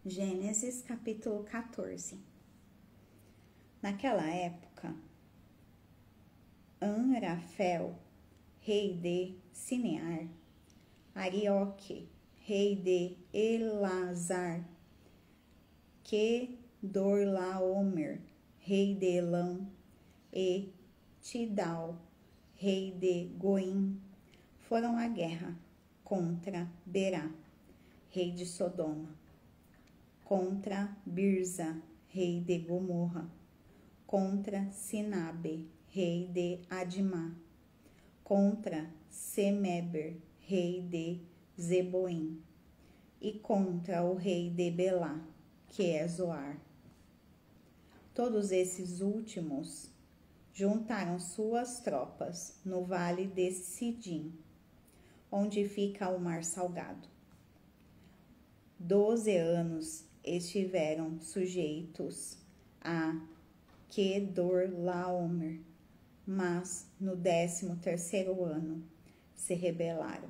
Gênesis capítulo 14. Naquela época, Amrafel, rei de Sinear, Arioque, rei de Elazar, Kedorlaomer, rei de Elam, e Tidal, rei de Goim, foram à guerra contra Berá, rei de Sodoma, contra Birza, rei de Gomorra, contra Sinabe, rei de Admá, contra Semeber, rei de Zeboim, e contra o rei de Belá, que é Zoar. Todos esses últimos juntaram suas tropas no vale de Sidim, onde fica o Mar Salgado. 12 anos estiveram sujeitos a Kedorlaomer, mas no 13º ano se rebelaram.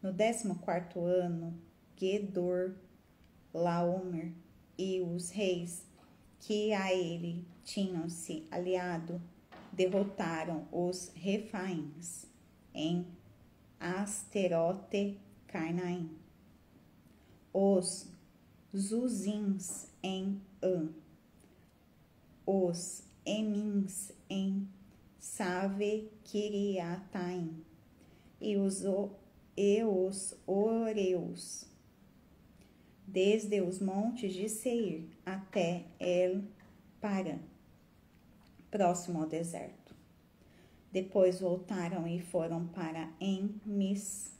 No 14º ano, Kedorlaomer e os reis que a ele tinham se aliado derrotaram os Refaíns em Asterote Carnaim, os Zuzins em An, os Emins em Save-Kiriataim e os Oreus, desde os montes de Seir até El-Parã, próximo ao deserto. Depois voltaram e foram para Mispate,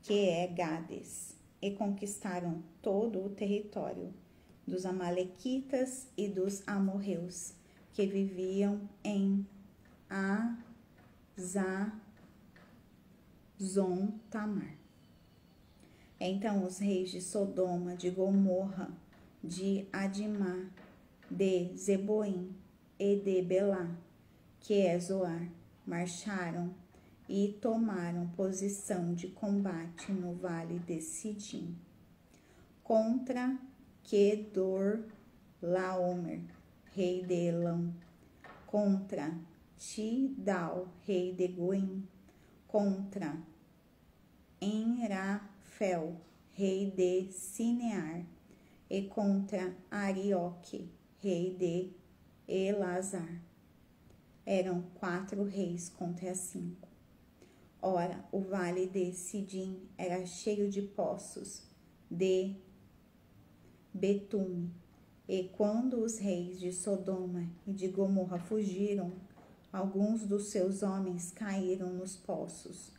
que é Gades, e conquistaram todo o território dos amalequitas e dos amorreus, que viviam em Azazon-Tamar. Então os reis de Sodoma, de Gomorra, de Admá, de Zeboim e de Belá, que é Zoar, marcharam e tomaram posição de combate no vale de Sidim, contra Kedorlaomer, rei de Elam, contra Tidal, rei de Goim, contra Enrafel, rei de Sinear, e contra Arioque, rei de Elazar. Eram 4 reis contra 5. Ora, o vale de Sidim era cheio de poços de betume, e quando os reis de Sodoma e de Gomorra fugiram, alguns dos seus homens caíram nos poços,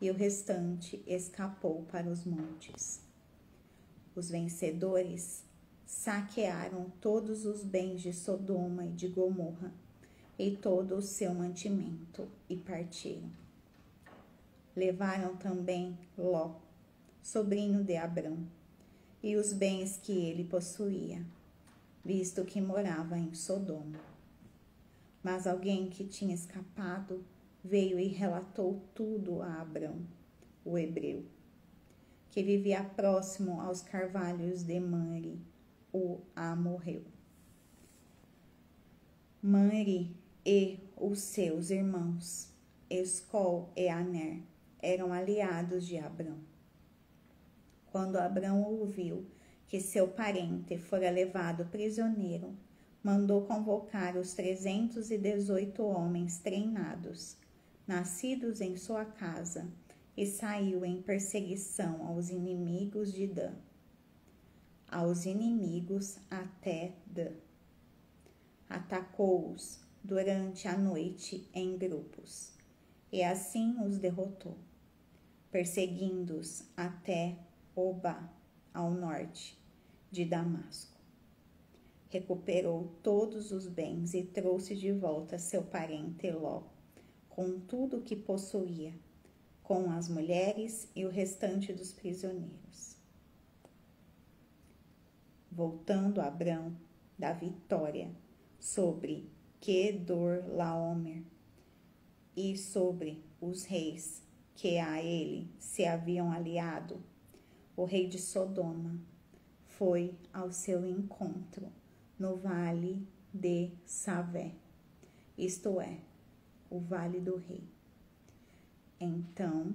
e o restante escapou para os montes. Os vencedores saquearam todos os bens de Sodoma e de Gomorra, e todo o seu mantimento, e partiram. Levaram também Ló, sobrinho de Abrão, e os bens que ele possuía, visto que morava em Sodoma. Mas alguém que tinha escapado veio e relatou tudo a Abrão, o hebreu, que vivia próximo aos carvalhos de Manre, o amorreu. Manre e os seus irmãos, Escol e Aner, eram aliados de Abrão. Quando Abrão ouviu que seu parente fora levado prisioneiro, mandou convocar os 318 homens treinados, nascidos em sua casa, e saiu em perseguição aos inimigos de Dan, aos inimigos até Dan. Atacou-os durante a noite em grupos, e assim os derrotou, perseguindo-os até Obá, ao norte de Damasco. Recuperou todos os bens e trouxe de volta seu parente Ló, com tudo o que possuía, com as mulheres e o restante dos prisioneiros. Voltando a Abrão da vitória sobre Kedorlaomer e sobre os reis que a ele se haviam aliado, o rei de Sodoma foi ao seu encontro no vale de Savé, isto é, o vale do rei. Então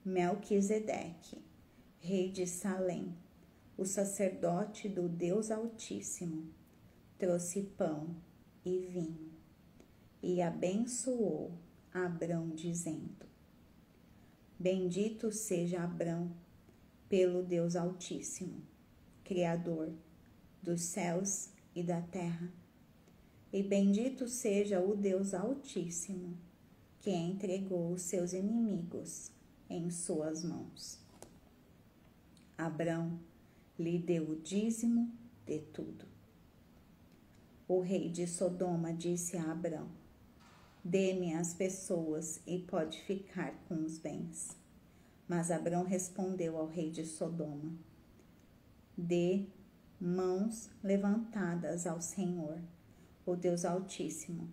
Melquisedeque, rei de Salém, o sacerdote do Deus Altíssimo, trouxe pão e vinho e abençoou Abrão, dizendo: Bendito seja Abrão pelo Deus Altíssimo, Criador dos céus e da terra, e bendito seja o Deus Altíssimo, que entregou os seus inimigos em suas mãos. Abrão lhe deu o dízimo de tudo. O rei de Sodoma disse a Abrão: Dê-me as pessoas e pode ficar com os bens. Mas Abrão respondeu ao rei de Sodoma: Dê mãos levantadas ao Senhor, o Deus Altíssimo,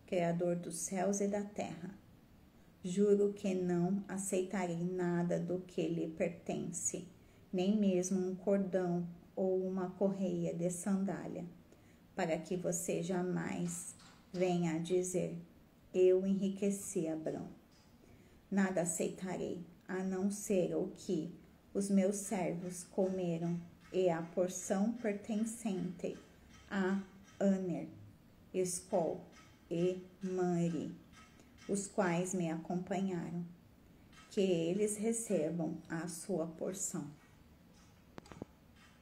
Criador dos céus e da terra. Juro que não aceitarei nada do que lhe pertence, nem mesmo um cordão ou uma correia de sandália, para que você jamais venha a dizer: Eu enriqueci Abrão. Nada aceitarei, a não ser o que os meus servos comeram e a porção pertencente a Aner, Escol e Manre, os quais me acompanharam, que eles recebam a sua porção.